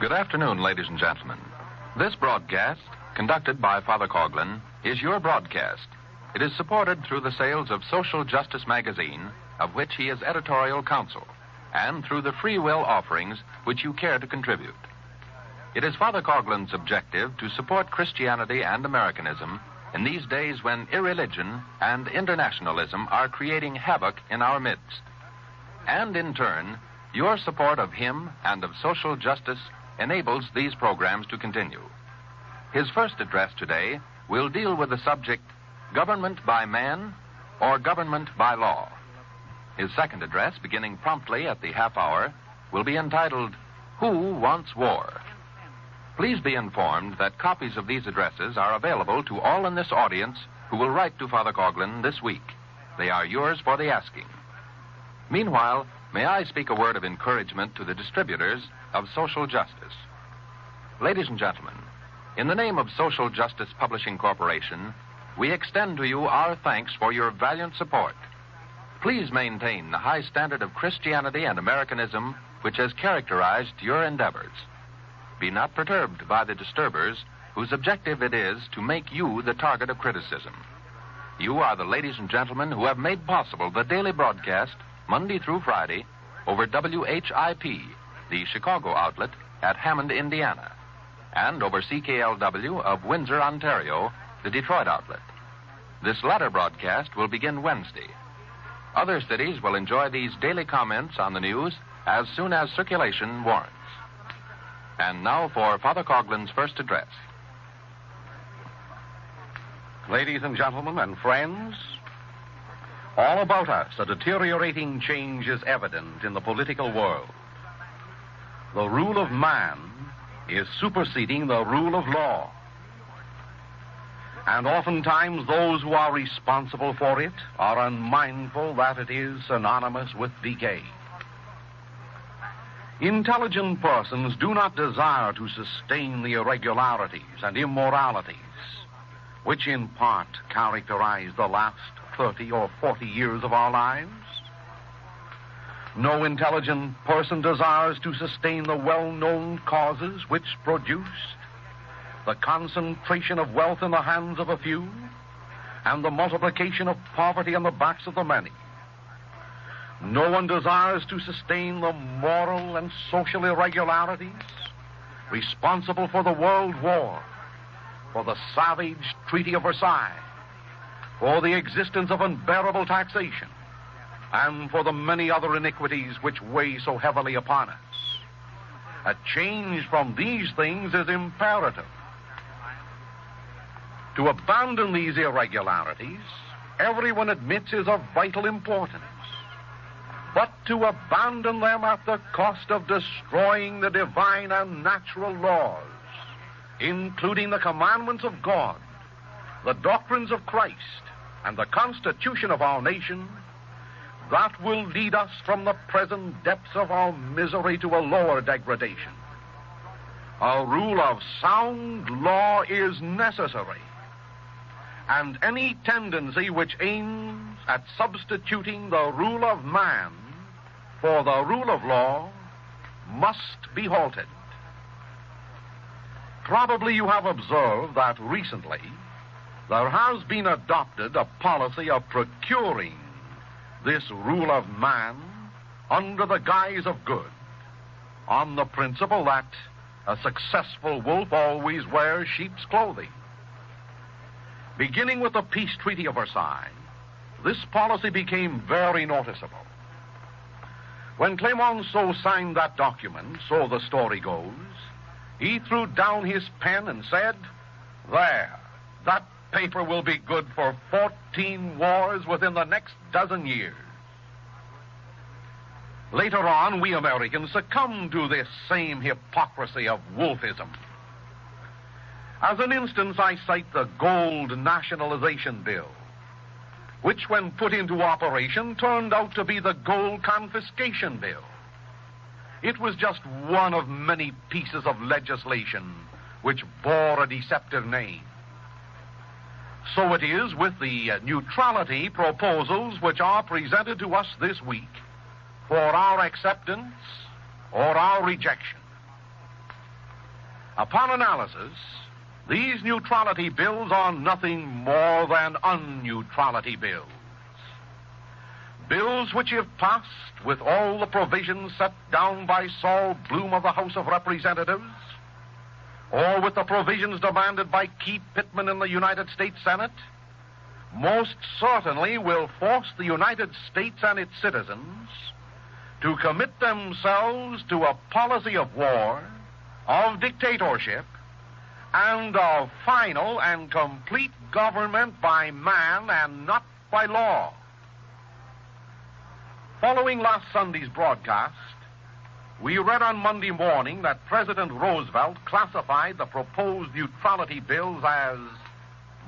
Good afternoon, ladies and gentlemen. This broadcast, conducted by Father Coughlin, is your broadcast. It is supported through the sales of Social Justice magazine, of which he is editorial counsel, and through the free will offerings which you care to contribute. It is Father Coughlin's objective to support Christianity and Americanism in these days when irreligion and internationalism are creating havoc in our midst. And in turn, your support of him and of social justice enables these programs to continue. His first address today will deal with the subject, Government by Man or Government by Law. His second address, beginning promptly at the half hour, will be entitled, Who Wants War? Please be informed that copies of these addresses are available to all in this audience who will write to Father Coughlin this week. They are yours for the asking. Meanwhile, may I speak a word of encouragement to the distributors of Social Justice. Ladies and gentlemen, in the name of Social Justice Publishing Corporation, we extend to you our thanks for your valiant support. Please maintain the high standard of Christianity and Americanism which has characterized your endeavors. Be not perturbed by the disturbers whose objective it is to make you the target of criticism. You are the ladies and gentlemen who have made possible the daily broadcast, Monday through Friday, over WHIP, the Chicago outlet at Hammond, Indiana, and over CKLW of Windsor, Ontario, the Detroit outlet. This latter broadcast will begin Wednesday. Other cities will enjoy these daily comments on the news as soon as circulation warrants. And now for Father Coughlin's first address. Ladies and gentlemen and friends, all about us a deteriorating change is evident in the political world. The rule of man is superseding the rule of law. And oftentimes those who are responsible for it are unmindful that it is synonymous with decay. Intelligent persons do not desire to sustain the irregularities and immoralities which in part characterize the last 30 or 40 years of our lives. No intelligent person desires to sustain the well-known causes which produced the concentration of wealth in the hands of a few and the multiplication of poverty on the backs of the many. No one desires to sustain the moral and social irregularities responsible for the World War, for the savage Treaty of Versailles, for the existence of unbearable taxation, and for the many other iniquities which weigh so heavily upon us. A change from these things is imperative. To abandon these irregularities, everyone admits is of vital importance. But to abandon them at the cost of destroying the divine and natural laws, including the commandments of God, the doctrines of Christ, and the Constitution of our nation, that will lead us from the present depths of our misery to a lower degradation. A rule of sound law is necessary, and any tendency which aims at substituting the rule of man for the rule of law must be halted. Probably you have observed that recently there has been adopted a policy of procuring this rule of man under the guise of good, on the principle that a successful wolf always wears sheep's clothing. Beginning with the Peace Treaty of Versailles, this policy became very noticeable. When Clemenceau signed that document, so the story goes, he threw down his pen and said, "There, that paper will be good for 14 wars within the next dozen years." Later on, we Americans succumbed to this same hypocrisy of wolfism. As an instance, I cite the Gold Nationalization Bill, which when put into operation turned out to be the Gold Confiscation Bill. It was just one of many pieces of legislation which bore a deceptive name. So it is with the neutrality proposals which are presented to us this week for our acceptance or our rejection. Upon analysis, these neutrality bills are nothing more than unneutrality bills. Bills which, if passed with all the provisions set down by Saul Bloom of the House of Representatives, or with the provisions demanded by Keith Pittman in the United States Senate, most certainly will force the United States and its citizens to commit themselves to a policy of war, of dictatorship, and of final and complete government by man and not by law. Following last Sunday's broadcast, we read on Monday morning that President Roosevelt classified the proposed neutrality bills as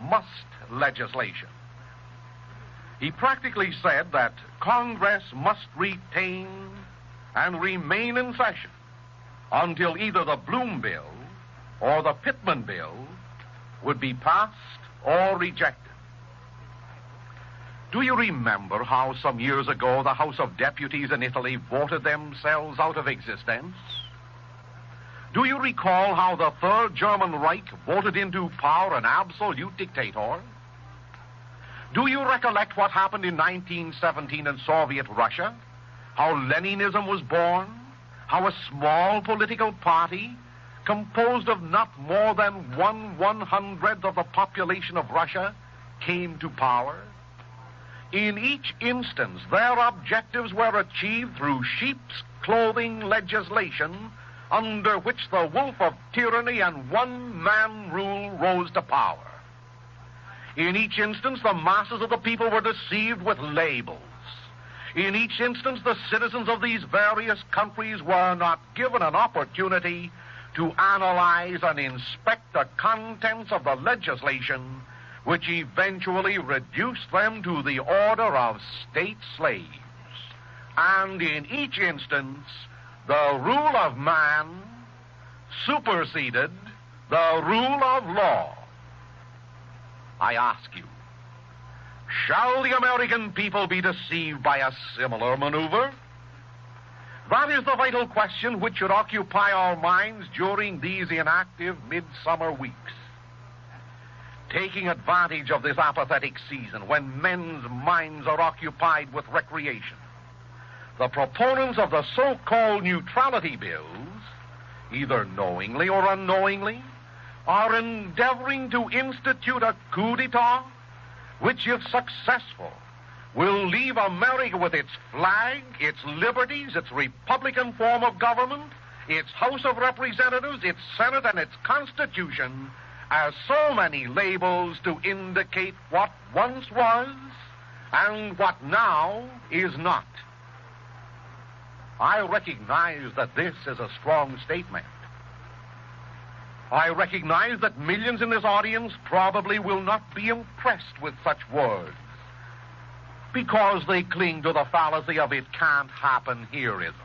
must legislation. He practically said that Congress must retain and remain in session until either the Bloom bill or the Pittman bill would be passed or rejected. Do you remember how some years ago the House of Deputies in Italy voted themselves out of existence? Do you recall how the Third German Reich voted into power an absolute dictator? Do you recollect what happened in 1917 in Soviet Russia? How Leninism was born? How a small political party, composed of not more than 1/100th of the population of Russia, came to power? In each instance, their objectives were achieved through sheep's clothing legislation under which the wolf of tyranny and one-man rule rose to power. In each instance, the masses of the people were deceived with labels. In each instance, the citizens of these various countries were not given an opportunity to analyze and inspect the contents of the legislation, which eventually reduced them to the order of state slaves. And in each instance, the rule of man superseded the rule of law. I ask you, shall the American people be deceived by a similar maneuver? That is the vital question which should occupy our minds during these inactive midsummer weeks. Taking advantage of this apathetic season when men's minds are occupied with recreation, the proponents of the so-called neutrality bills, either knowingly or unknowingly, are endeavoring to institute a coup d'etat which, if successful, will leave America with its flag, its liberties, its Republican form of government, its House of Representatives, its Senate, and its Constitution as so many labels to indicate what once was and what now is not. I recognize that this is a strong statement. I recognize that millions in this audience probably will not be impressed with such words because they cling to the fallacy of it can't happen hereism.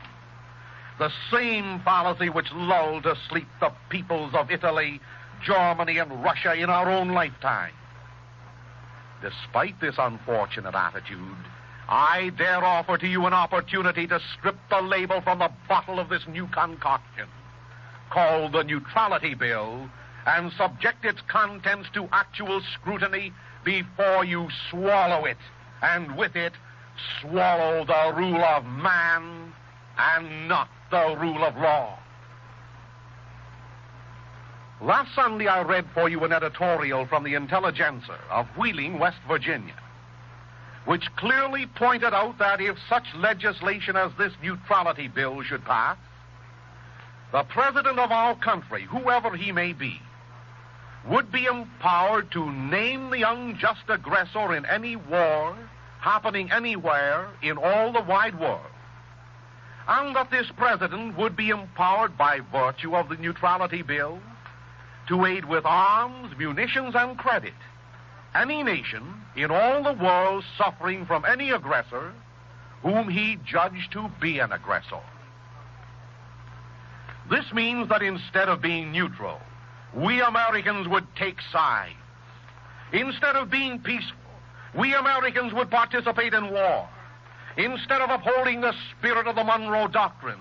The same fallacy which lulled to sleep the peoples of Italy, Germany, and Russia in our own lifetime. Despite this unfortunate attitude, I dare offer to you an opportunity to strip the label from the bottle of this new concoction, called the Neutrality Bill, and subject its contents to actual scrutiny before you swallow it, and with it, swallow the rule of man and not the rule of law. Last Sunday, I read for you an editorial from the Intelligencer of Wheeling, West Virginia, which clearly pointed out that if such legislation as this neutrality bill should pass, the president of our country, whoever he may be, would be empowered to name the unjust aggressor in any war happening anywhere in all the wide world, and that this president would be empowered by virtue of the neutrality bill to aid with arms, munitions, and credit any nation in all the world suffering from any aggressor whom he judged to be an aggressor. This means that instead of being neutral, we Americans would take sides. Instead of being peaceful, we Americans would participate in war. Instead of upholding the spirit of the Monroe Doctrine,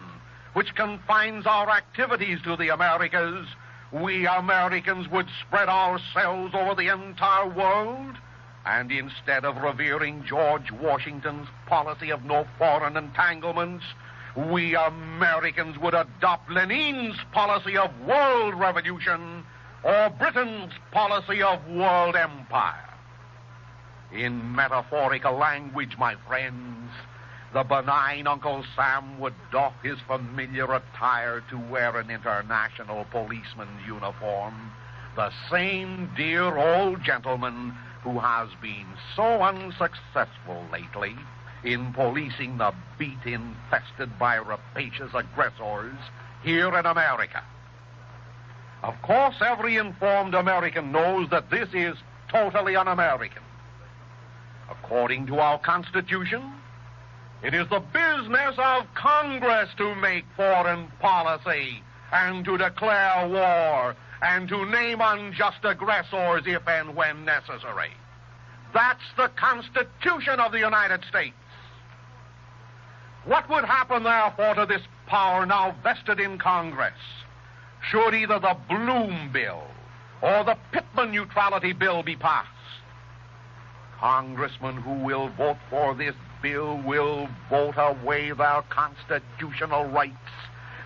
which confines our activities to the Americas, we Americans would spread ourselves over the entire world, and instead of revering George Washington's policy of no foreign entanglements, we Americans would adopt Lenin's policy of world revolution or Britain's policy of world empire. In metaphorical language, my friends, the benign Uncle Sam would doff his familiar attire to wear an international policeman's uniform, the same dear old gentleman who has been so unsuccessful lately in policing the beat infested by rapacious aggressors here in America. Of course, every informed American knows that this is totally un-American. According to our Constitution, it is the business of Congress to make foreign policy and to declare war and to name unjust aggressors if and when necessary. That's the Constitution of the United States. What would happen, therefore, to this power now vested in Congress should either the Bloom Bill or the Pittman Neutrality Bill be passed? Congressmen who will vote for this bill will vote away their constitutional rights,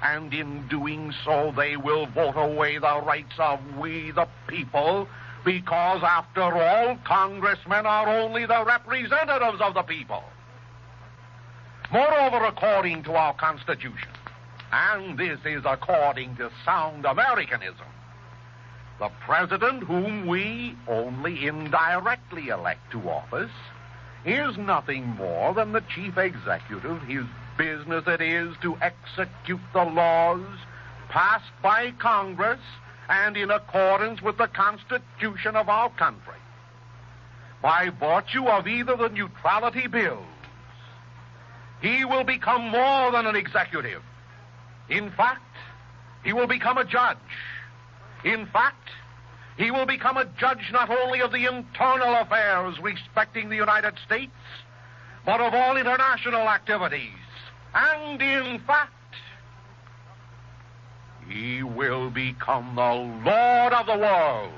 and in doing so they will vote away the rights of we the people, because after all, congressmen are only the representatives of the people. Moreover, according to our Constitution, and this is according to sound Americanism, the president, whom we only indirectly elect to office, is nothing more than the chief executive. His business it is to execute the laws passed by Congress and in accordance with the Constitution of our country. By virtue of either the neutrality bills, he will become more than an executive. In fact, he will become a judge. In fact, he will become a judge not only of the internal affairs respecting the United States, but of all international activities. And in fact, he will become the Lord of the world.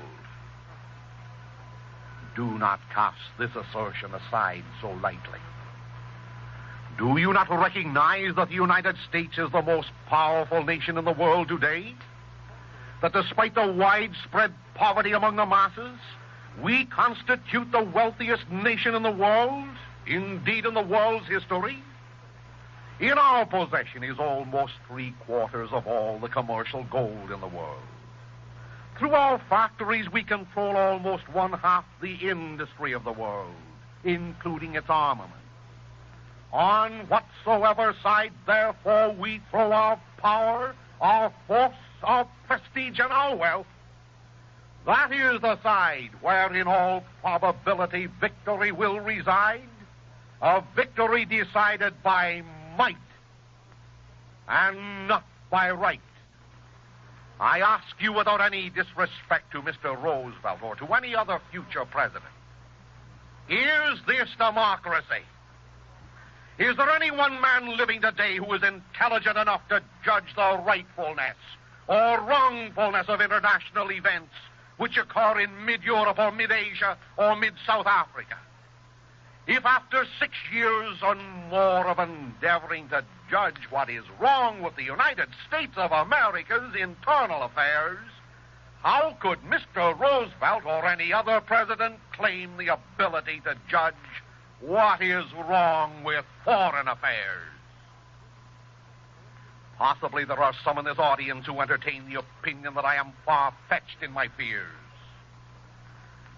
Do not cast this assertion aside so lightly. Do you not recognize that the United States is the most powerful nation in the world today? That despite the widespread poverty among the masses, we constitute the wealthiest nation in the world, indeed in the world's history? In our possession is almost 3/4 of all the commercial gold in the world. Through our factories, we control almost 1/2 the industry of the world, including its armament. On whatsoever side, therefore, we throw our power, our force, our prestige, and our wealth, that is the side where, in all probability, victory will reside, a victory decided by might and not by right. I ask you, without any disrespect to Mr. Roosevelt or to any other future president, is this democracy? Is there any one man living today who is intelligent enough to judge the rightfulness or wrongfulness of international events which occur in mid-Europe or mid-Asia or mid-South Africa? If after 6 years or more of endeavoring to judge what is wrong with the United States of America's internal affairs, how could Mr. Roosevelt or any other president claim the ability to judge what is wrong with foreign affairs? Possibly there are some in this audience who entertain the opinion that I am far-fetched in my fears.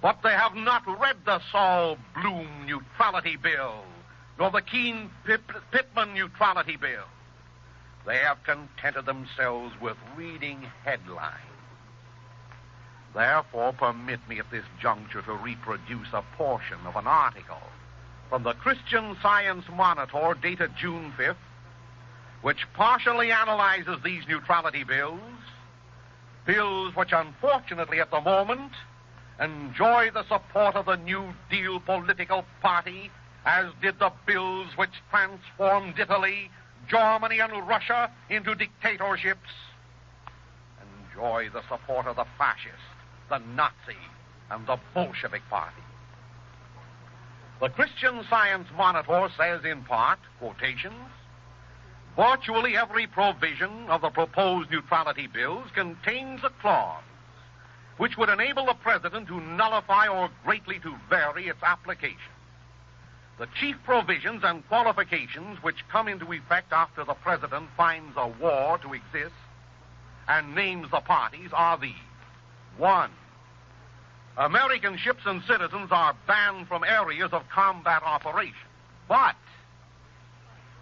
But they have not read the Saul Bloom Neutrality Bill, nor the Keen Pittman Neutrality Bill. They have contented themselves with reading headlines. Therefore, permit me at this juncture to reproduce a portion of an article from the Christian Science Monitor dated June 5th, which partially analyzes these neutrality bills which unfortunately at the moment enjoy the support of the New Deal political party, as did the bills which transformed Italy, Germany, and Russia into dictatorships, enjoy the support of the fascist, the Nazi, and the Bolshevik party. The Christian Science Monitor says in part, quotations, virtually every provision of the proposed neutrality bills contains a clause which would enable the president to nullify or greatly to vary its application. The chief provisions and qualifications which come into effect after the president finds a war to exist and names the parties are these. 1. American ships and citizens are banned from areas of combat operation. But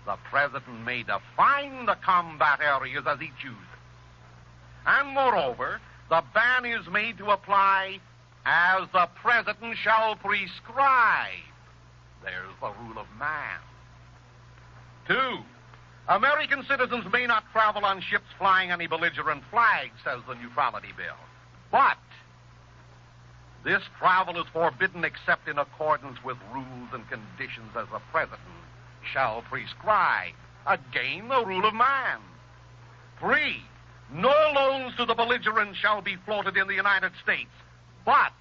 the president may define the combat areas as he chooses. And moreover, the ban is made to apply as the president shall prescribe. There's the rule of man. 2. American citizens may not travel on ships flying any belligerent flags, says the neutrality bill. But this travel is forbidden except in accordance with rules and conditions as the president shall prescribe. Again, the rule of man. 3. No loans to the belligerent shall be floated in the United States, but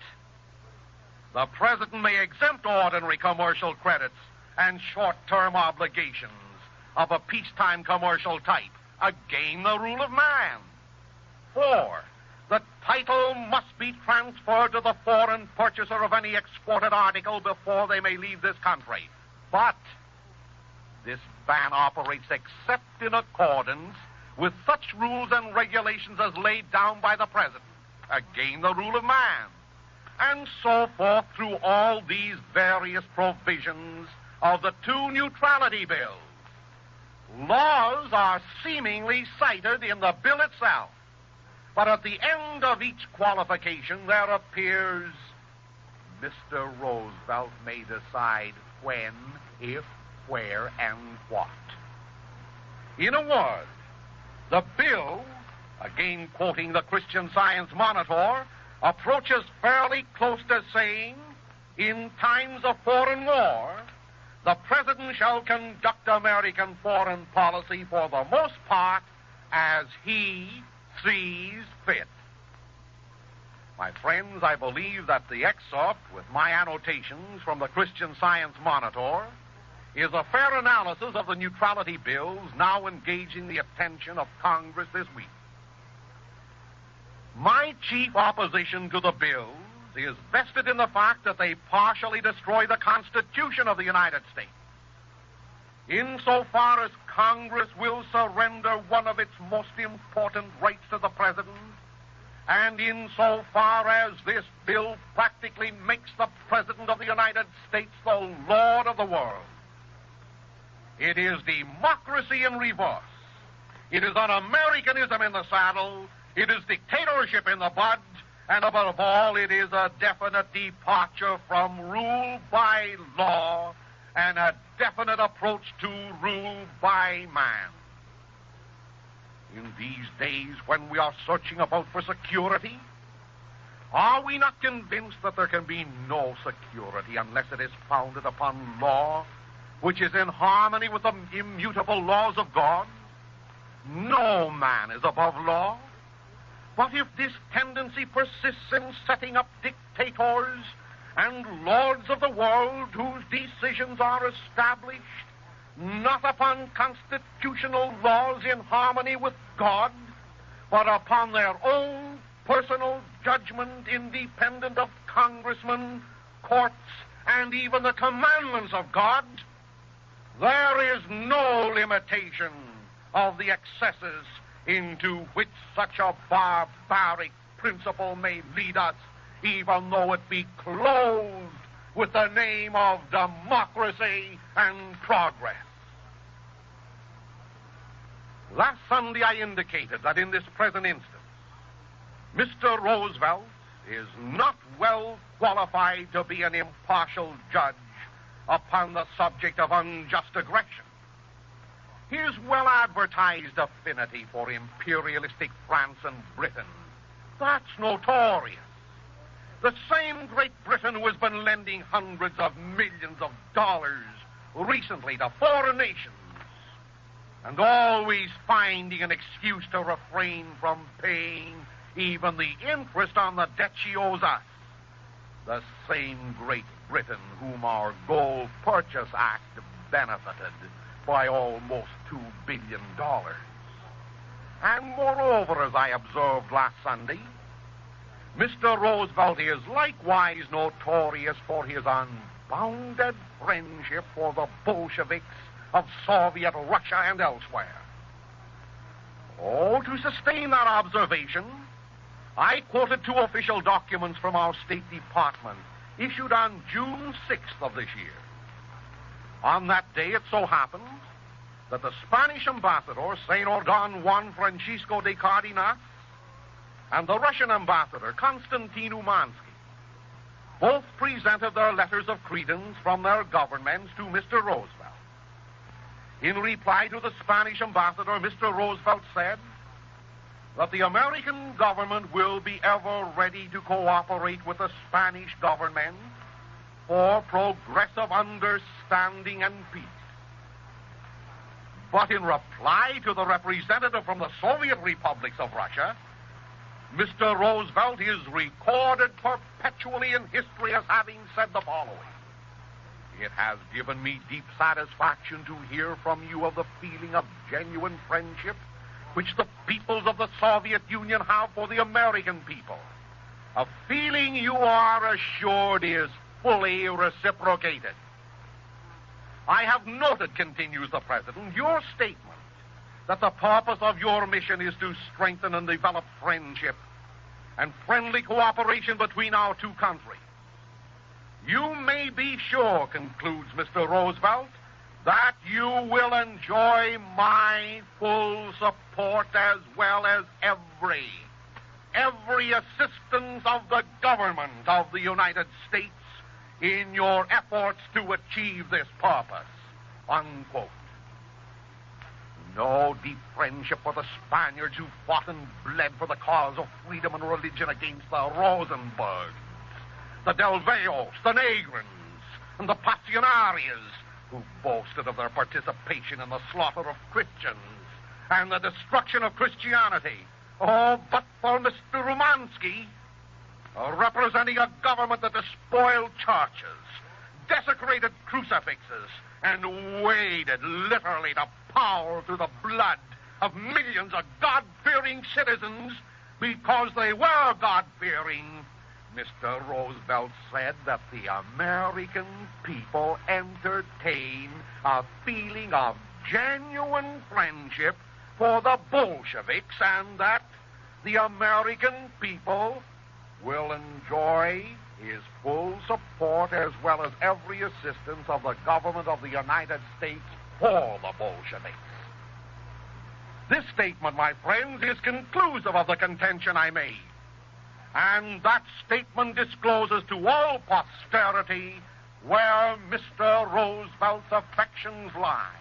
the president may exempt ordinary commercial credits and short-term obligations of a peacetime commercial type. Again, the rule of man. 4. The title must be transferred to the foreign purchaser of any exported article before they may leave this country. But this ban operates except in accordance with such rules and regulations as laid down by the president. Again, the rule of man. And so forth through all these various provisions of the two neutrality bills. Laws are seemingly cited in the bill itself, but at the end of each qualification there appears, Mr. Roosevelt may decide when, if, where, and what. In a word, the bill, again quoting the Christian Science Monitor, approaches fairly close to saying, in times of foreign war, the president shall conduct American foreign policy for the most part as he sees fit. My friends, I believe that the excerpt with my annotations from the Christian Science Monitor is a fair analysis of the neutrality bills now engaging the attention of Congress this week. My chief opposition to the bills is vested in the fact that they partially destroy the Constitution of the United States. Insofar as Congress will surrender one of its most important rights to the president, and insofar as this bill practically makes the president of the United States the lord of the world, it is democracy in reverse. It is un-Americanism in the saddle. It is dictatorship in the bud. And above all, it is a definite departure from rule by law and a definite approach to rule by man. In these days when we are searching about for security, are we not convinced that there can be no security unless it is founded upon law, which is in harmony with the immutable laws of God? No man is above law. But if this tendency persists in setting up dictators and lords of the world whose decisions are established not upon constitutional laws in harmony with God, but upon their own personal judgment independent of congressmen, courts, and even the commandments of God, there is no limitation of the excesses into which such a barbaric principle may lead us, even though it be clothed with the name of democracy and progress. Last Sunday I indicated that in this present instance, Mr. Roosevelt is not well qualified to be an impartial judge upon the subject of unjust aggression. His well-advertised affinity for imperialistic France and Britain, that's notorious. The same Great Britain who has been lending hundreds of millions of dollars recently to foreign nations and always finding an excuse to refrain from paying even the interest on the debt she owes us. The same Great Britain whom our Gold Purchase Act benefited by almost $2 billion. And moreover, as I observed last Sunday, Mr. Roosevelt is likewise notorious for his unbounded friendship for the Bolsheviks of Soviet Russia and elsewhere. Oh, to sustain that observation, I quoted two official documents from our State Department, issued on June 6th of this year. On that day, it so happened that the Spanish ambassador, Senor Don Juan Francisco de Cardenas, and the Russian ambassador, Konstantin Umansky, both presented their letters of credence from their governments to Mr. Roosevelt. In reply to the Spanish ambassador, Mr. Roosevelt said that the American government will be ever ready to cooperate with the Spanish government for progressive understanding and peace. But in reply to the representative from the Soviet republics of Russia, Mr. Roosevelt is recorded perpetually in history as having said the following: "It has given me deep satisfaction to hear from you of the feeling of genuine friendship which the peoples of the Soviet Union have for the American people. A feeling you are assured is fully reciprocated. I have noted," continues the President, "your statement that the purpose of your mission is to strengthen and develop friendship and friendly cooperation between our two countries. You may be sure," concludes Mr. Roosevelt, "that you will enjoy my full support as well as every assistance of the government of the United States in your efforts to achieve this purpose," unquote. No deep friendship for the Spaniards who fought and bled for the cause of freedom and religion against the Rosenbergs, the Del Veyos, the Negrins, and the Pasionarias, who boasted of their participation in the slaughter of Christians and the destruction of Christianity. Oh, but for Mr. Umansky, representing a government that despoiled churches, desecrated crucifixes, and waded literally to power through the blood of millions of God-fearing citizens because they were God-fearing, Mr. Roosevelt said that the American people entertain a feeling of genuine friendship for the Bolsheviks and that the American people will enjoy his full support as well as every assistance of the government of the United States for the Bolsheviks. This statement, my friends, is conclusive of the contention I made. And that statement discloses to all posterity where Mr. Roosevelt's affections lie.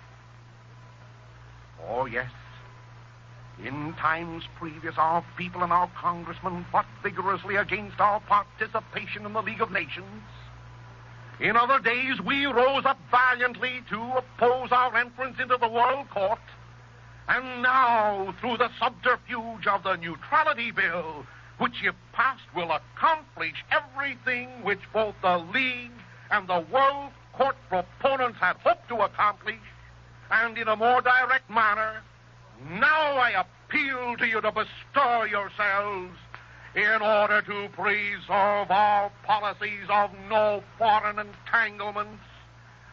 Oh, yes. In times previous, our people and our congressmen fought vigorously against our participation in the League of Nations. In other days, we rose up valiantly to oppose our entrance into the World Court. And now, through the subterfuge of the Neutrality Bill, which, if passed, will accomplish everything which both the League and the World Court proponents had hoped to accomplish, and in a more direct manner, now I appeal to you to bestir yourselves in order to preserve our policies of no foreign entanglements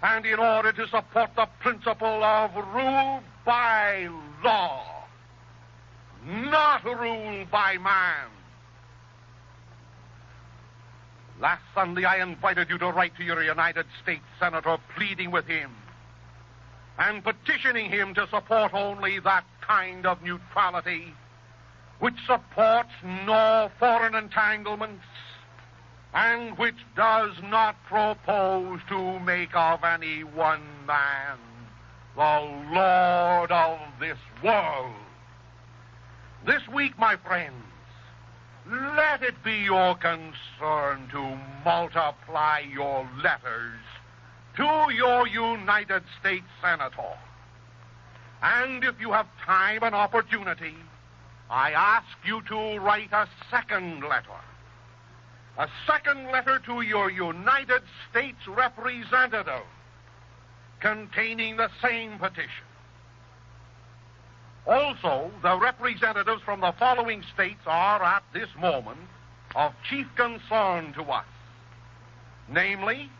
and in order to support the principle of rule by law, not rule by man. Last Sunday, I invited you to write to your United States Senator pleading with him and petitioning him to support only that kind of neutrality which supports no foreign entanglements and which does not propose to make of any one man the Lord of this world. This week, my friends, let it be your concern to multiply your letters to your United States Senator. And if you have time and opportunity, I ask you to write a second letter. A second letter to your United States representative containing the same petition. Also, the representatives from the following states are at this moment of chief concern to us. Namely,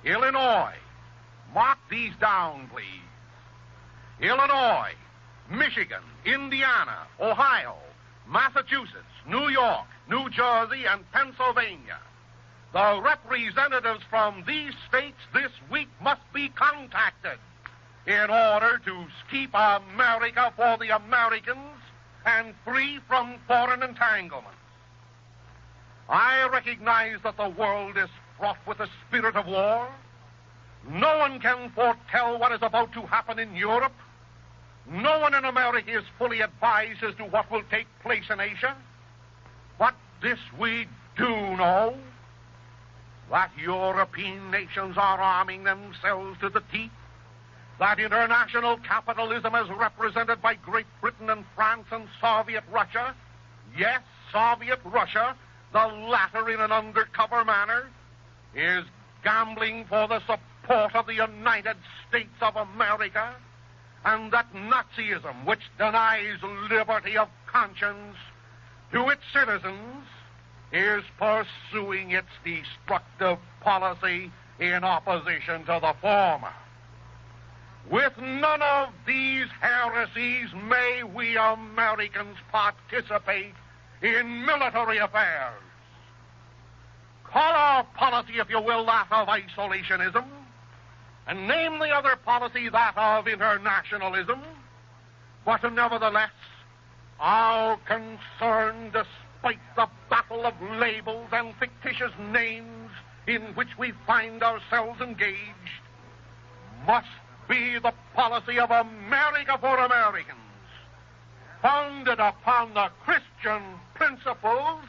Illinois. Mark these down, please. Illinois, Michigan, Indiana, Ohio, Massachusetts, New York, New Jersey, and Pennsylvania. The representatives from these states this week must be contacted in order to keep America for the Americans and free from foreign entanglements. I recognize that the world is fraught with the spirit of war. No one can foretell what is about to happen in Europe. No one in America is fully advised as to what will take place in Asia. But this we do know, that European nations are arming themselves to the teeth, that international capitalism as represented by Great Britain and France and Soviet Russia, yes, Soviet Russia, the latter in an undercover manner, is gambling for the support of the United States of America, and that Nazism, which denies liberty of conscience to its citizens, is pursuing its destructive policy in opposition to the former. With none of these heresies may we Americans participate in military affairs. Call our policy, if you will, that of isolationism, and name the other policy that of internationalism. But nevertheless, our concern, despite the battle of labels and fictitious names in which we find ourselves engaged, must be the policy of America for Americans, founded upon the Christian principles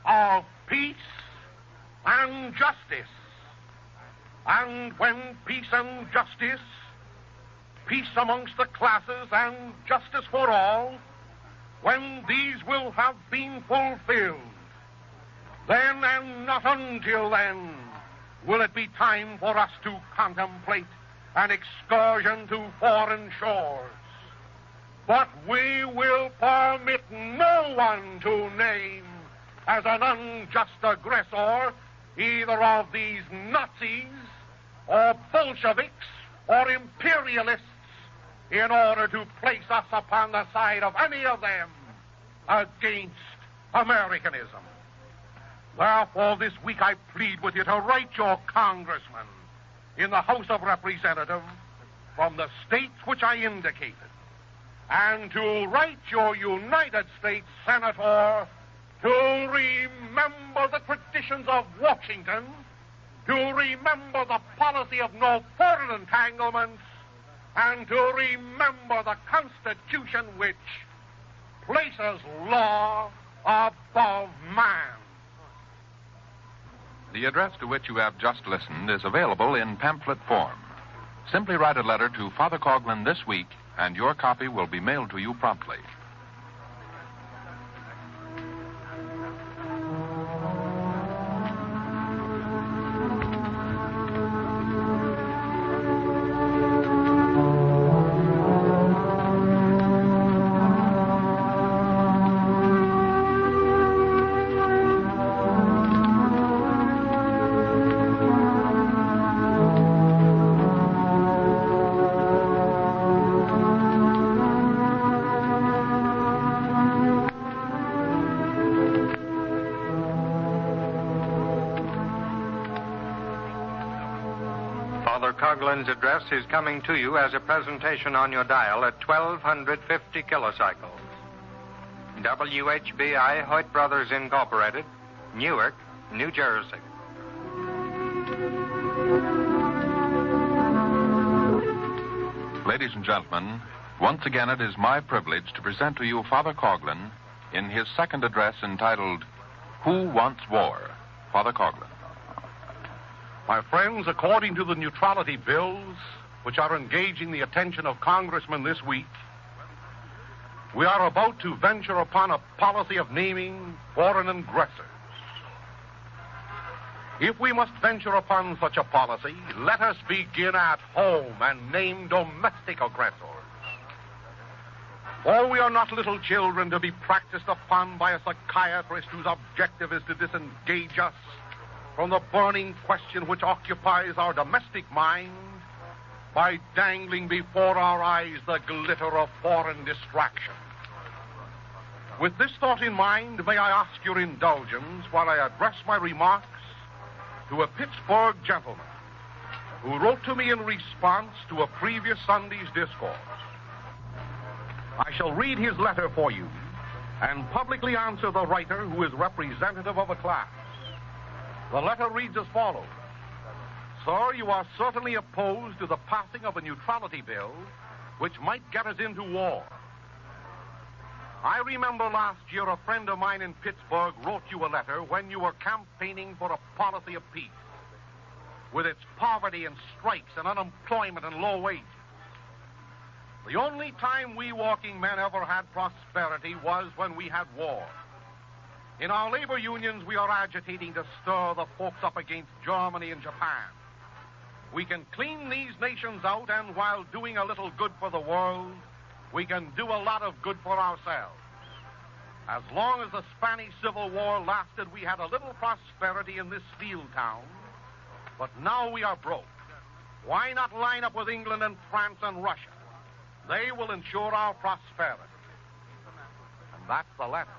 of peace and justice. And when peace and justice, peace amongst the classes and justice for all, when these will have been fulfilled, then and not until then will it be time for us to contemplate an excursion to foreign shores. But we will permit no one to name as an unjust aggressor either of these Nazis or Bolsheviks or imperialists in order to place us upon the side of any of them against Americanism. Therefore, this week I plead with you to write your congressman in the House of Representatives from the states which I indicated, and to write your United States senator to remember the traditions of Washington, to remember the policy of no foreign entanglements, and to remember the Constitution which places law above man. The address to which you have just listened is available in pamphlet form. Simply write a letter to Father Coughlin this week, and your copy will be mailed to you promptly. Father Coughlin's address is coming to you as a presentation on your dial at 1250 kilocycles. WHBI Hoyt Brothers Incorporated, Newark, New Jersey. Ladies and gentlemen, once again it is my privilege to present to you Father Coughlin in his second address entitled, Who Wants War? Father Coughlin. My friends, according to the neutrality bills which are engaging the attention of congressmen this week, We are about to venture upon a policy of naming foreign aggressors. If we must venture upon such a policy, let us begin at home and name domestic aggressors. For we are not little children to be practiced upon by a psychiatrist whose objective is to disengage us from the burning question which occupies our domestic mind by dangling before our eyes the glitter of foreign distraction. With this thought in mind, may I ask your indulgence while I address my remarks to a Pittsburgh gentleman who wrote to me in response to a previous Sunday's discourse. I shall read his letter for you and publicly answer the writer who is representative of a class. The letter reads as follows. Sir, you are certainly opposed to the passing of a neutrality bill which might get us into war. I remember last year a friend of mine in Pittsburgh wrote you a letter when you were campaigning for a policy of peace, with its poverty and strikes and unemployment and low wages. The only time we working men ever had prosperity was when we had war. In our labor unions, we are agitating to stir the folks up against Germany and Japan. We can clean these nations out, and while doing a little good for the world, we can do a lot of good for ourselves. As long as the Spanish Civil War lasted, we had a little prosperity in this field town, but now we are broke. Why not line up with England and France and Russia? They will ensure our prosperity. And that's the letter.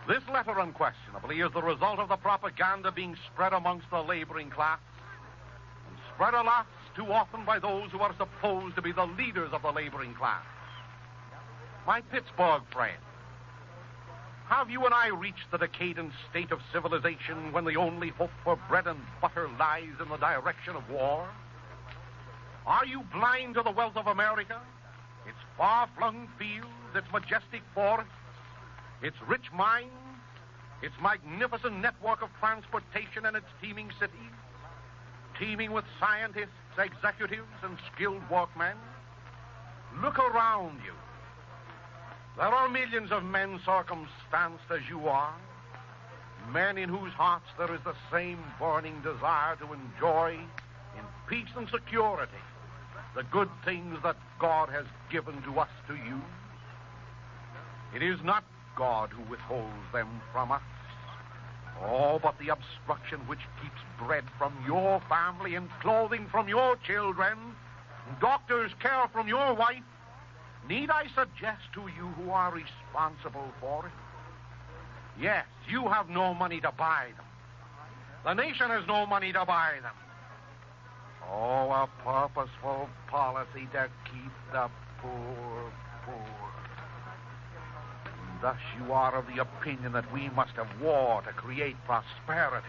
This letter, unquestionably, is the result of the propaganda being spread amongst the laboring class, and spread, alas, too often by those who are supposed to be the leaders of the laboring class. My Pittsburgh friend, have you and I reached the decadent state of civilization when the only hope for bread and butter lies in the direction of war? Are you blind to the wealth of America, its far-flung fields, its majestic forests, its rich mines, its magnificent network of transportation and its teeming cities, teeming with scientists, executives, and skilled workmen? Look around you. There are millions of men circumstanced as you are, men in whose hearts there is the same burning desire to enjoy in peace and security the good things that God has given to us to use. It is not God who withholds them from us. Oh, but the obstruction which keeps bread from your family and clothing from your children, and doctor's care from your wife, need I suggest to you who are responsible for it? Yes, you have no money to buy them. The nation has no money to buy them. Oh, a purposeful policy to keep the poor poor. And thus you are of the opinion that we must have war to create prosperity.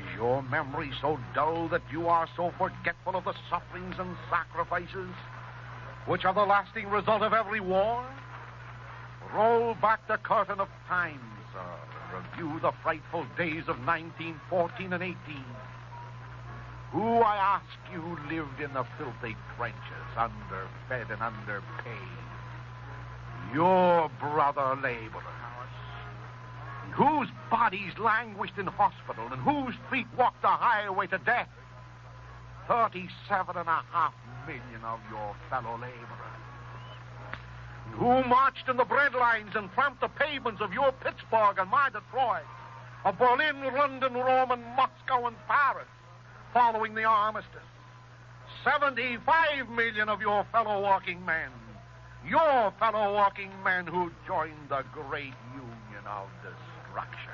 Is your memory so dull that you are so forgetful of the sufferings and sacrifices which are the lasting result of every war? Roll back the curtain of time, sir, and review the frightful days of 1914 and 18. Who, I ask you, lived in the filthy trenches, underfed and underpaid? Your brother laborers, whose bodies languished in hospital and whose feet walked the highway to death. 37.5 million of your fellow laborers, who marched in the bread lines and tramped the pavements of your Pittsburgh and my Detroit, of Berlin, London, Rome, and Moscow and Paris, following the armistice. 75 million of your fellow working men, who joined the great union of destruction.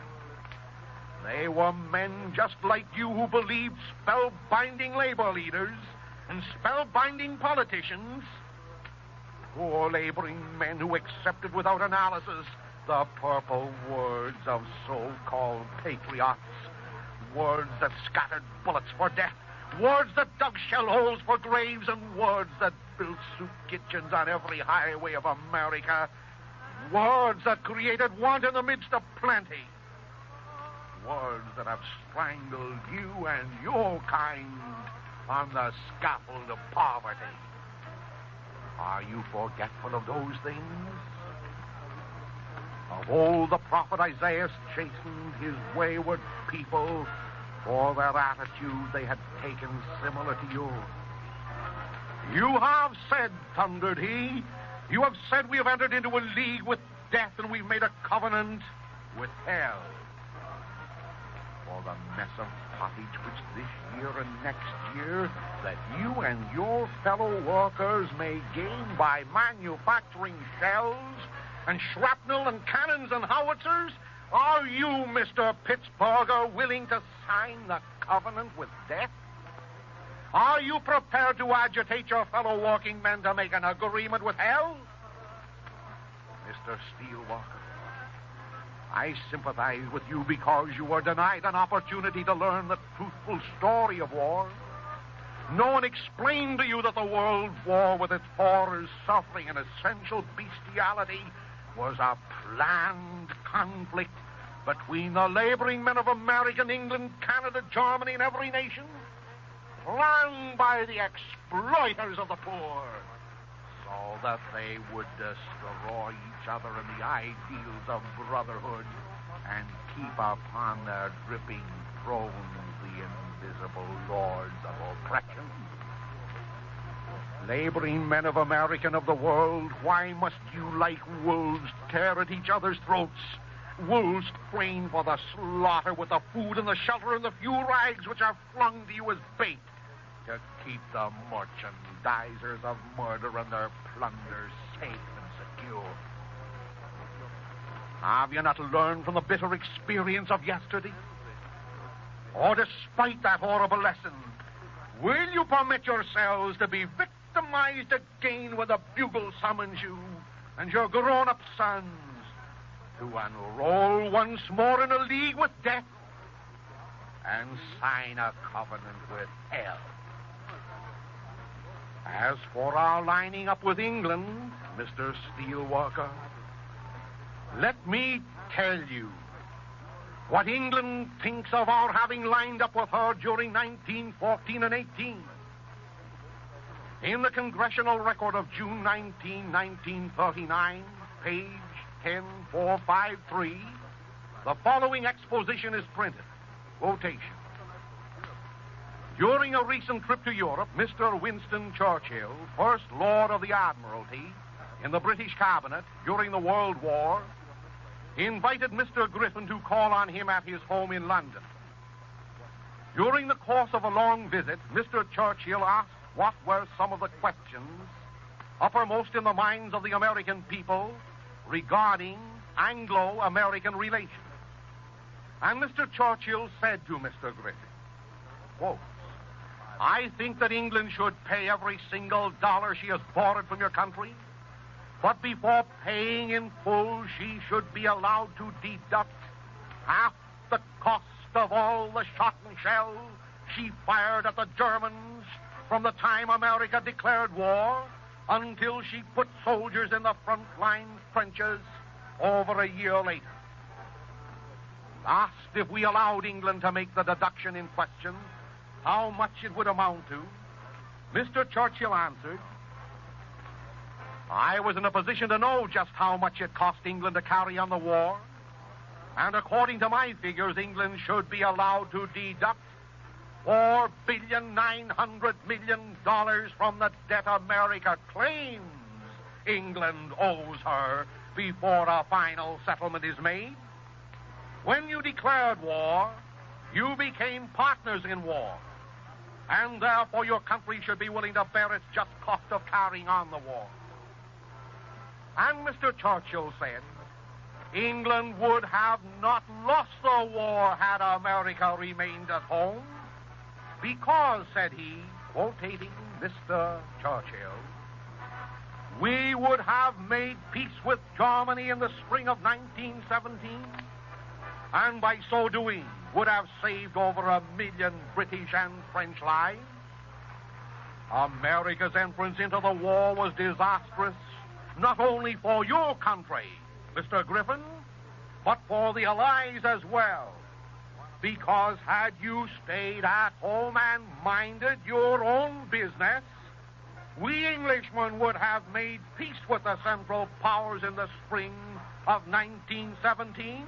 They were men just like you who believed spellbinding labor leaders and spellbinding politicians. Poor laboring men who accepted without analysis the purple words of so-called patriots, words that scattered bullets for death, words that dug shell holes for graves, and words that built soup kitchens on every highway of America, words that created want in the midst of plenty, words that have strangled you and your kind on the scaffold of poverty. Are Are you forgetful of those things? Of old the prophet Isaiah chastened his wayward people for their attitude they had taken similar to yours. You have said, thundered he, you have said we have entered into a league with death and we've made a covenant with hell. For the mess of pottage which this year and next year that you and your fellow workers may gain by manufacturing shells and shrapnel and cannons and howitzers, are you, Mr. Pittsburgher, willing to sign the covenant with death? Are you prepared to agitate your fellow working men to make an agreement with hell? Mr. Steelwalker, I sympathize with you because you were denied an opportunity to learn the truthful story of war. No one explained to you that the world war with its horrors, suffering, and essential bestiality was a planned conflict between the laboring men of America, England, Canada, Germany, and every nation, planned by the exploiters of the poor, so that they would destroy each other and the ideals of brotherhood and keep upon their dripping thrones the invisible lords of oppression. Laboring men of America and of the world, why must you, like wolves, tear at each other's throats? Wolves trained for the slaughter with the food and the shelter and the few rags which are flung to you as bait to keep the merchandisers of murder and their plunder safe and secure. Have you not learned from the bitter experience of yesterday? Or despite that horrible lesson, will you permit yourselves to be victimized again when the bugle summons you and your grown-up sons to enroll once more in a league with death and sign a covenant with hell? As for our lining up with England, Mr. Steelwalker, let me tell you what England thinks of our having lined up with her during 1914 and 18. In the Congressional Record of June 19, 1939, page 10453, the following exposition is printed. Quotation. During a recent trip to Europe, Mr. Winston Churchill, First Lord of the Admiralty in the British Cabinet during the World War, invited Mr. Griffin to call on him at his home in London. During the course of a long visit, Mr. Churchill asked what were some of the questions uppermost in the minds of the American people regarding Anglo-American relations. And Mr. Churchill said to Mr. Griffin, quote, I think that England should pay every single dollar she has borrowed from your country, but before paying in full, she should be allowed to deduct half the cost of all the shot and shell she fired at the Germans from the time America declared war until she put soldiers in the front line trenches over a year later. Asked if we allowed England to make the deduction in question, how much it would amount to, Mr. Churchill answered, I was in a position to know just how much it cost England to carry on the war, and according to my figures, England should be allowed to deduct $4,900,000,000 from the debt America claims England owes her before a final settlement is made. When you declared war, you became partners in war, and therefore your country should be willing to bear its just cost of carrying on the war. And Mr. Churchill said, England would have not lost the war had America remained at home, because, said he, quoting Mr. Churchill, we would have made peace with Germany in the spring of 1917, and by so doing would have saved over 1 million British and French lives. America's entrance into the war was disastrous, not only for your country, Mr. Griffin, but for the Allies as well. Because had you stayed at home and minded your own business, We Englishmen would have made peace with the Central Powers in the spring of 1917,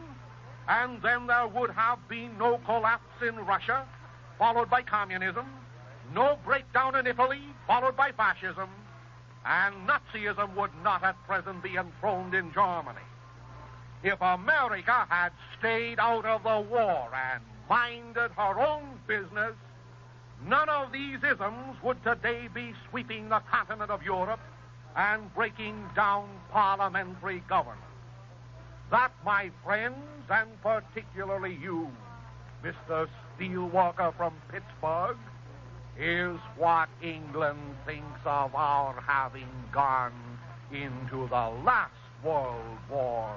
and then there would have been no collapse in Russia, followed by communism, no breakdown in Italy, followed by fascism, and Nazism would not at present be enthroned in Germany. If America had stayed out of the war and minded her own business, none of these isms would today be sweeping the continent of Europe and breaking down parliamentary government. That, my friends, and particularly you, Mr. Steelwalker from Pittsburgh, is what England thinks of our having gone into the last World War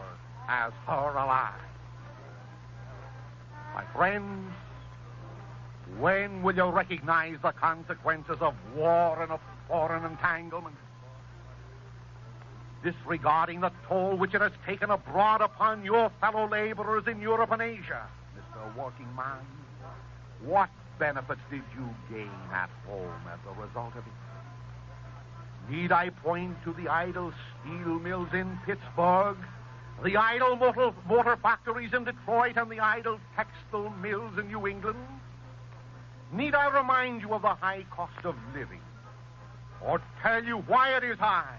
as her ally. My friends, when will you recognize the consequences of war and of foreign entanglement? Disregarding the toll which it has taken abroad upon your fellow laborers in Europe and Asia, Mr. Working Man, what benefits did you gain at home as a result of it? Need I point to the idle steel mills in Pittsburgh, the idle motor factories in Detroit, and the idle textile mills in New England? Need I remind you of the high cost of living, or tell you why it is high?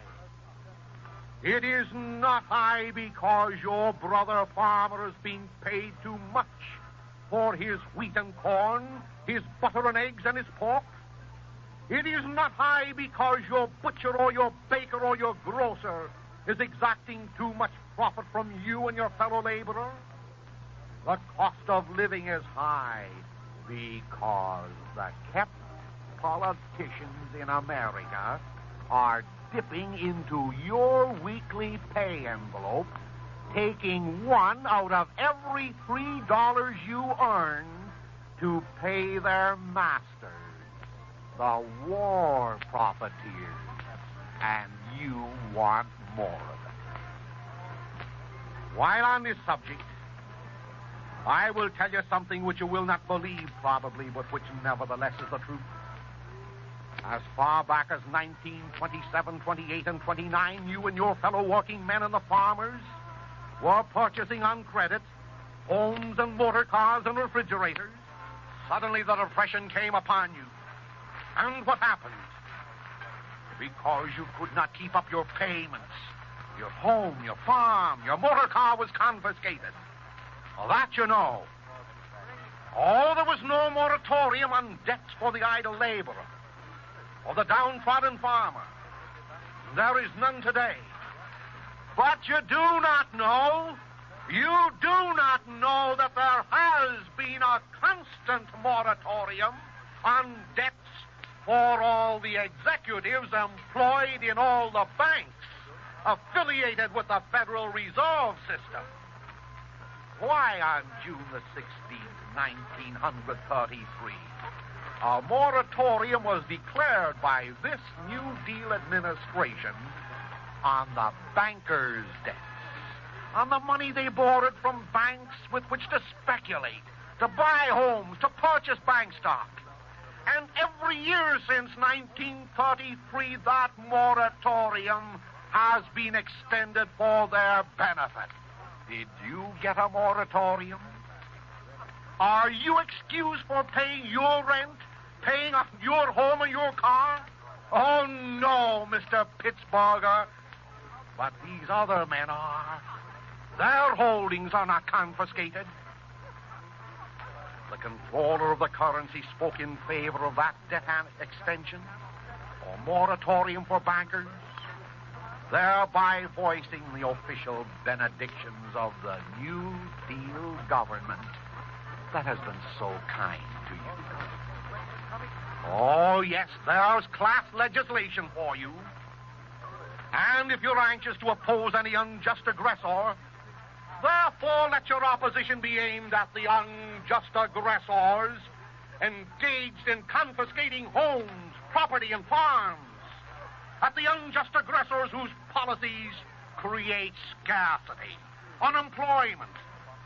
It is not high because your brother farmer is being paid too much for his wheat and corn, his butter and eggs, and his pork. It is not high because your butcher or your baker or your grocer is exacting too much profit from you and your fellow laborer. The cost of living is high because the kept politicians in America are dipping into your weekly pay envelope, taking one out of every $3 you earn to pay their masters, the war profiteers, and you want more of it. While on this subject, I will tell you something which you will not believe probably, but which nevertheless is the truth. As far back as 1927, 28, and 29, you and your fellow working men and the farmers were purchasing on credit homes and motor cars and refrigerators. Suddenly the depression came upon you. And what happened? Because you could not keep up your payments, your home, your farm, your motor car was confiscated. Well, that you know. Oh, there was no moratorium on debts for the idle laborer or the downtrodden farmer. There is none today. But you do not know that there has been a constant moratorium on debts for all the executives employed in all the banks affiliated with the Federal Reserve System. Why, on June the 16th, 1933, a moratorium was declared by this New Deal administration on the bankers' debts, on the money they borrowed from banks with which to speculate, to buy homes, to purchase bank stock. And every year since 1933, that moratorium has been extended for their benefit. Did you get a moratorium? Are you excused for paying your rent, paying off your home and your car? Oh, no, Mr. Pittsburgher. But these other men are. Their holdings are not confiscated. The comptroller of the currency spoke in favor of that debt extension or moratorium for bankers, thereby voicing the official benedictions of the New Deal government that has been so kind to you. Oh, yes, there's class legislation for you. And if you're anxious to oppose any unjust aggressor, therefore let your opposition be aimed at the unjust aggressors engaged in confiscating homes, property, and farms, at the unjust aggressors whose policies create scarcity, unemployment,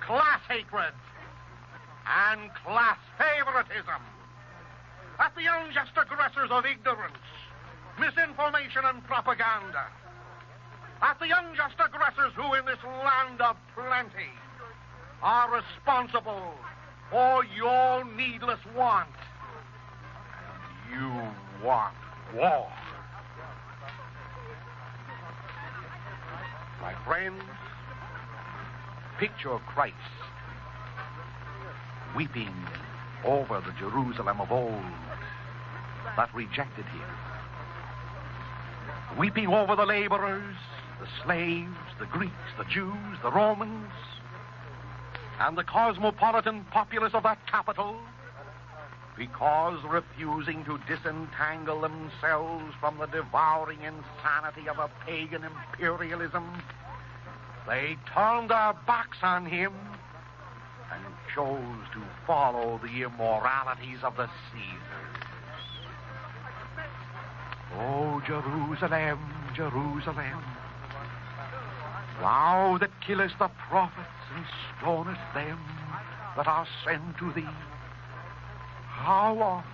class hatred, and class favoritism, at the unjust aggressors of ignorance, misinformation, and propaganda. At the unjust aggressors who in this land of plenty are responsible for your needless want. And you want war. My friends, picture Christ weeping over the Jerusalem of old that rejected him. Weeping over the laborers, the slaves, the Greeks, the Jews, the Romans, and the cosmopolitan populace of that capital, because refusing to disentangle themselves from the devouring insanity of a pagan imperialism, they turned their backs on him and chose to follow the immoralities of the Caesars. Oh, Jerusalem, Jerusalem, thou that killest the prophets and stonest them that are sent to thee, how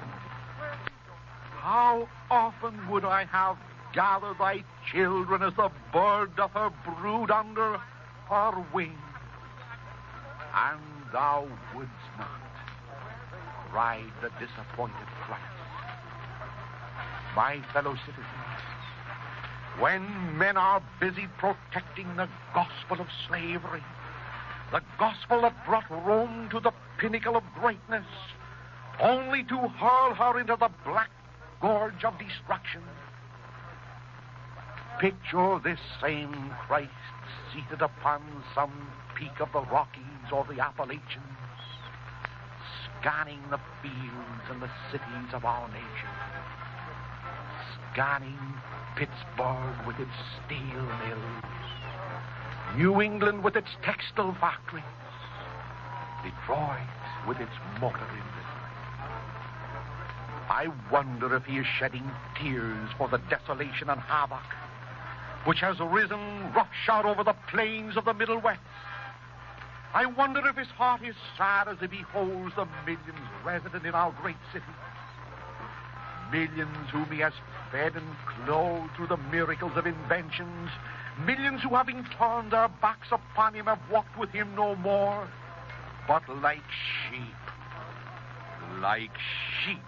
often would I have gathered thy children as the bird doth her brood under her wing, and thou wouldst not, cried the disappointed Christ. My fellow citizens, when men are busy protecting the gospel of slavery, the gospel that brought Rome to the pinnacle of greatness, only to hurl her into the black gorge of destruction, picture this same Christ seated upon some peak of the Rockies or the Appalachians, scanning the fields and the cities of our nation, scanning Pittsburgh with its steel mills, New England with its textile factories, Detroit with its motor industry. I wonder if he is shedding tears for the desolation and havoc which has risen roughshod over the plains of the Middle West. I wonder if his heart is sad as he beholds the millions resident in our great cities, millions whom he has fed and clothed through the miracles of inventions, millions who, having turned their backs upon him, have walked with him no more, but like sheep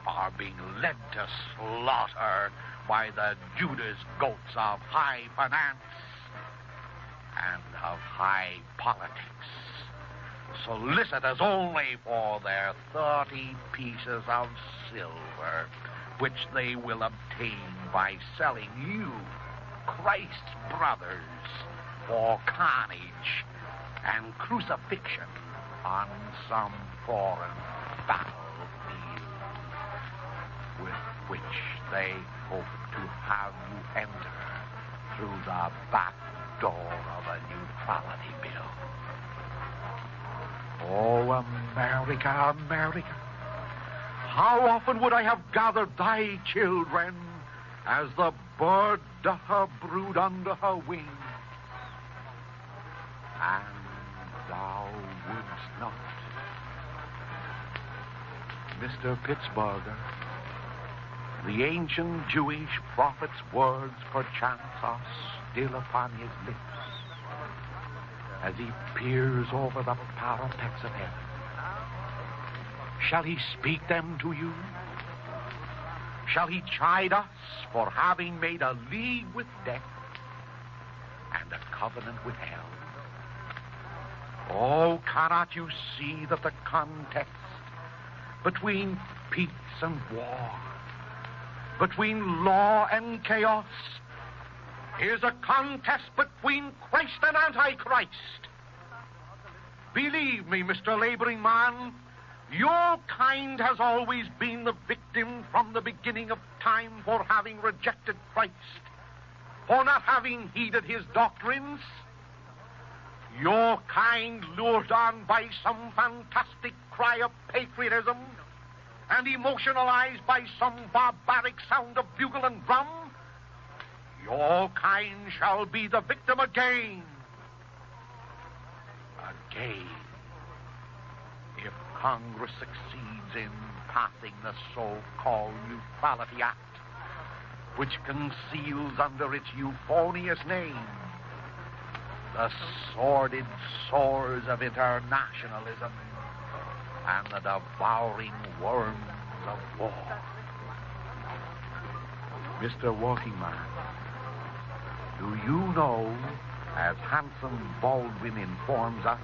are being led to slaughter by the Judas goats of high finance and of high politics, solicitous only for their 30 pieces of silver, which they will obtain by selling you, Christ's brothers, for carnage and crucifixion on some foreign battlefield, with which they hope to have you enter through the back door of a neutrality bill. Oh, America, America, how often would I have gathered thy children as the bird doth her brood under her wing, and thou wouldst not. Mr. Pittsburgher, the ancient Jewish prophet's words perchance are still upon his lips as he peers over the parapets of heaven. Shall he speak them to you? Shall he chide us for having made a league with death and a covenant with hell? Oh, cannot you see that the contest between peace and war, between law and chaos, is a contest between Christ and Antichrist? Believe me, Mr. Laboring Man, your kind has always been the victim from the beginning of time for having rejected Christ, for not having heeded his doctrines. Your kind, lured on by some fantastic cry of patriotism and emotionalized by some barbaric sound of bugle and drum, your kind shall be the victim again. Again, if Congress succeeds in passing the so-called Neutrality Act, which conceals under its euphonious name the sordid sores of internationalism and the devouring worms of war. Mr. Workingman, do you know, as Hanson Baldwin informs us,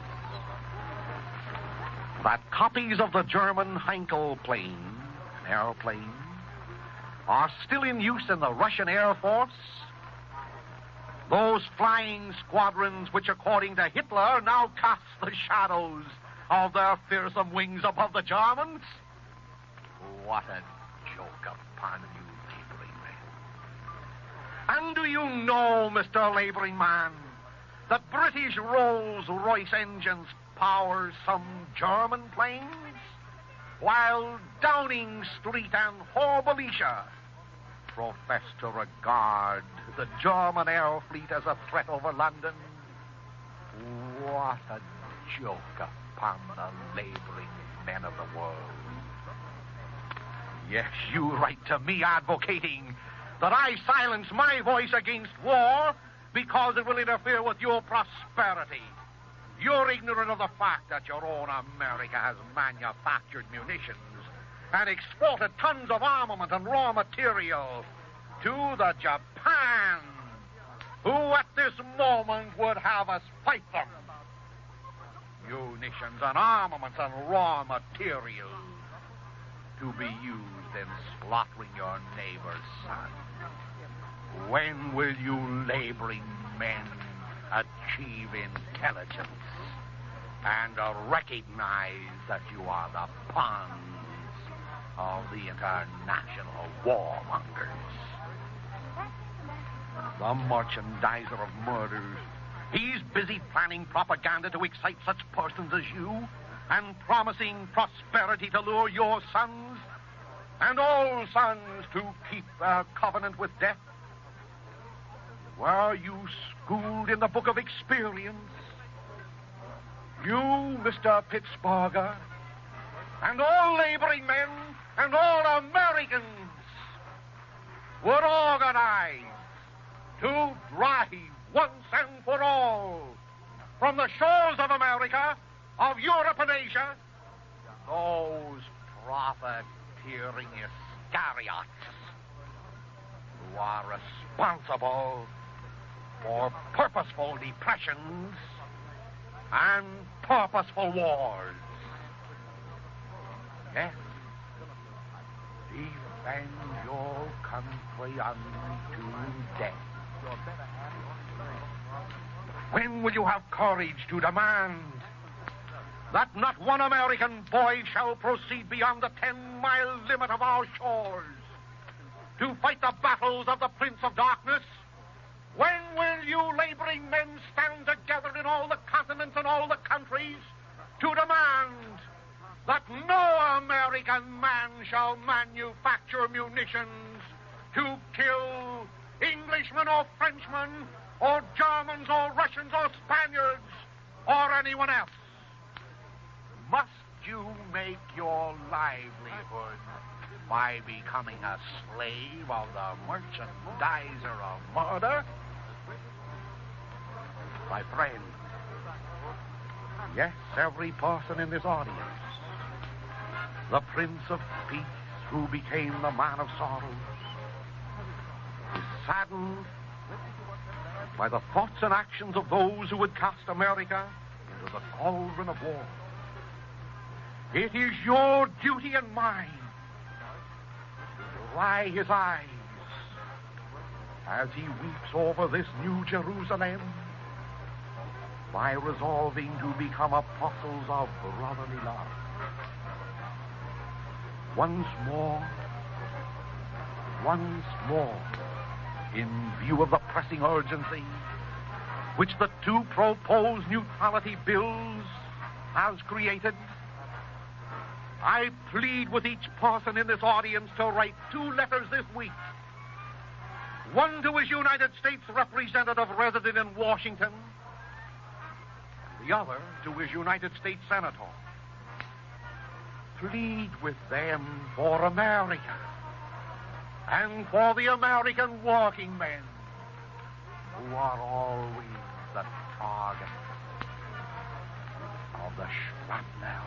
that copies of the German Heinkel plane, an airplane, are still in use in the Russian Air Force? Those flying squadrons which, according to Hitler, now cast the shadows of their fearsome wings above the Germans? What a joke upon you, laboring men. And do you know, Mr. Laboring Man, that British Rolls-Royce engines power some German planes, while Downing Street and Horbalicia profess to regard the German air fleet as a threat over London? What a joke upon the laboring men of the world. Yes, you write to me advocating that I silence my voice against war because it will interfere with your prosperity. You're ignorant of the fact that your own America has manufactured munitions and exported tons of armament and raw material to the Japan, who at this moment would have us fight them. Munitions and armaments and raw material to be used in slaughtering your neighbor's son. When will you laboring men achieve intelligence and recognize that you are the pawns of the international warmongers? The merchandiser of murders, he's busy planning propaganda to excite such persons as you and promising prosperity to lure your sons and all sons to keep their covenant with death. Were you schooled in the book of experience? You, Mr. Pittsburgher, and all laboring men and all Americans would organize to drive once and for all from the shores of America, of Europe and Asia, those profiteering Iscariots who are responsible for purposeful depressions and purposeful wars. Yes, defend your country unto death. When will you have courage to demand that not one American boy shall proceed beyond the 10-mile limit of our shores to fight the battles of the Prince of Darkness? When will you laboring men stand together in all the continents and all the countries to demand that no American man shall manufacture munitions to kill Englishmen or Frenchmen or Germans or Russians or Spaniards or anyone else? Must you make your livelihood by becoming a slave of the merchandiser of murder? My friend, yes, every person in this audience, the Prince of Peace who became the man of sorrows, is saddened by the thoughts and actions of those who would cast America into the cauldron of war. It is your duty and mine to dry his eyes as he weeps over this new Jerusalem by resolving to become apostles of brotherly love. Once more, in view of the pressing urgency which the two proposed neutrality bills has created, I plead with each person in this audience to write 2 letters this week. One to his United States representative resident in Washington, the other to his United States Senator. Plead with them for America. and for the American working men, who are always the target of the shrapnel,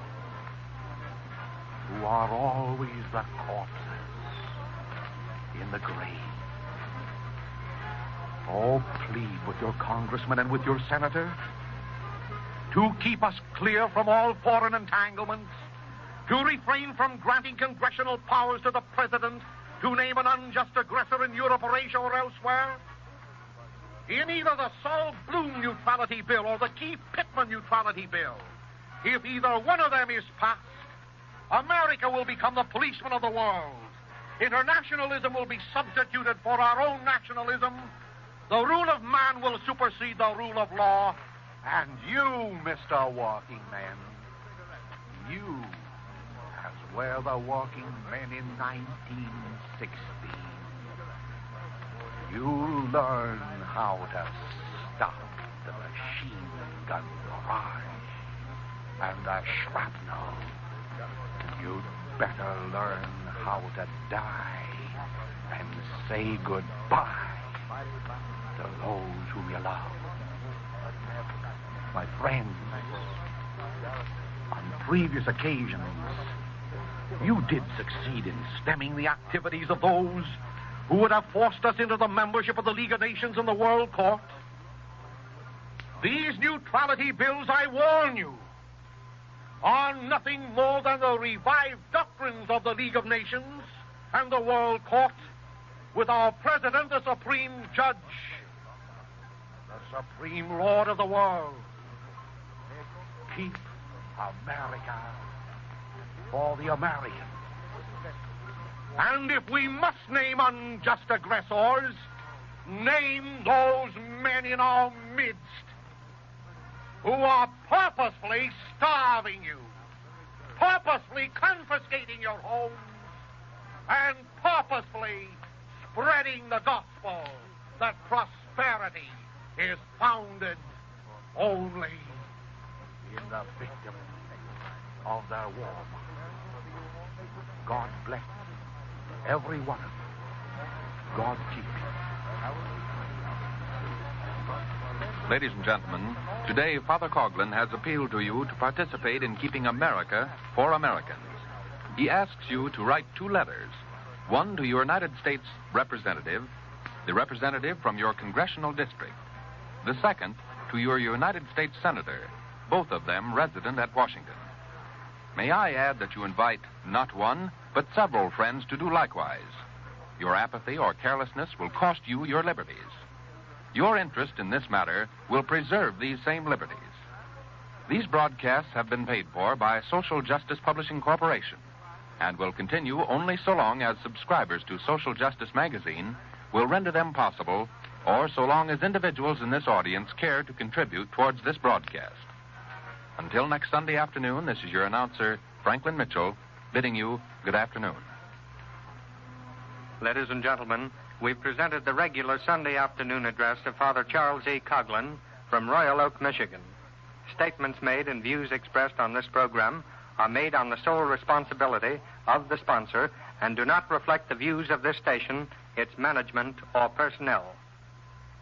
who are always the corpses in the grave. Oh, plead with your congressman and with your senator to keep us clear from all foreign entanglements, to refrain from granting congressional powers to the president to name an unjust aggressor in Europe or Asia or elsewhere. In either the Saul Bloom neutrality bill or the Keith Pittman neutrality bill, if either one of them is passed, America will become the policeman of the world. Internationalism will be substituted for our own nationalism. The rule of man will supersede the rule of law. And you, Mr. Working Man, you, as were the working men in 1916, you'll learn how to stop the machine gun barrage and the shrapnel. You'd better learn how to die and say goodbye to those whom you love. My friends, on previous occasions, you did succeed in stemming the activities of those who would have forced us into the membership of the League of Nations and the World Court. These neutrality bills, I warn you, are nothing more than the revived doctrines of the League of Nations and the World Court, with our president the supreme judge, the supreme lord of the world. Keep America for the Americans. And if we must name unjust aggressors, name those men in our midst who are purposefully starving you, purposefully confiscating your homes, and purposefully spreading the gospel that prosperity is founded only in the victim of their war. God bless every one of you. God keep you. Ladies and gentlemen, today Father Coughlin has appealed to you to participate in keeping America for Americans. He asks you to write 2 letters, one to your United States representative, the representative from your congressional district, the second to your United States senator, both of them resident at Washington. May I add that you invite not one, but several friends to do likewise. Your apathy or carelessness will cost you your liberties. Your interest in this matter will preserve these same liberties. These broadcasts have been paid for by Social Justice Publishing Corporation and will continue only so long as subscribers to Social Justice magazine will render them possible, or so long as individuals in this audience care to contribute towards this broadcast. Until next Sunday afternoon, this is your announcer, Franklin Mitchell, bidding you good afternoon. Ladies and gentlemen, we've presented the regular Sunday afternoon address of Father Charles E. Coughlin from Royal Oak, Michigan. Statements made and views expressed on this program are made on the sole responsibility of the sponsor and do not reflect the views of this station, its management, or personnel.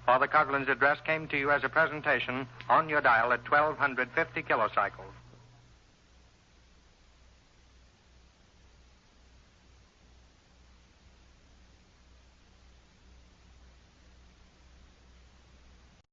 Father Coughlin's address came to you as a presentation on your dial at 1250 kilocycles.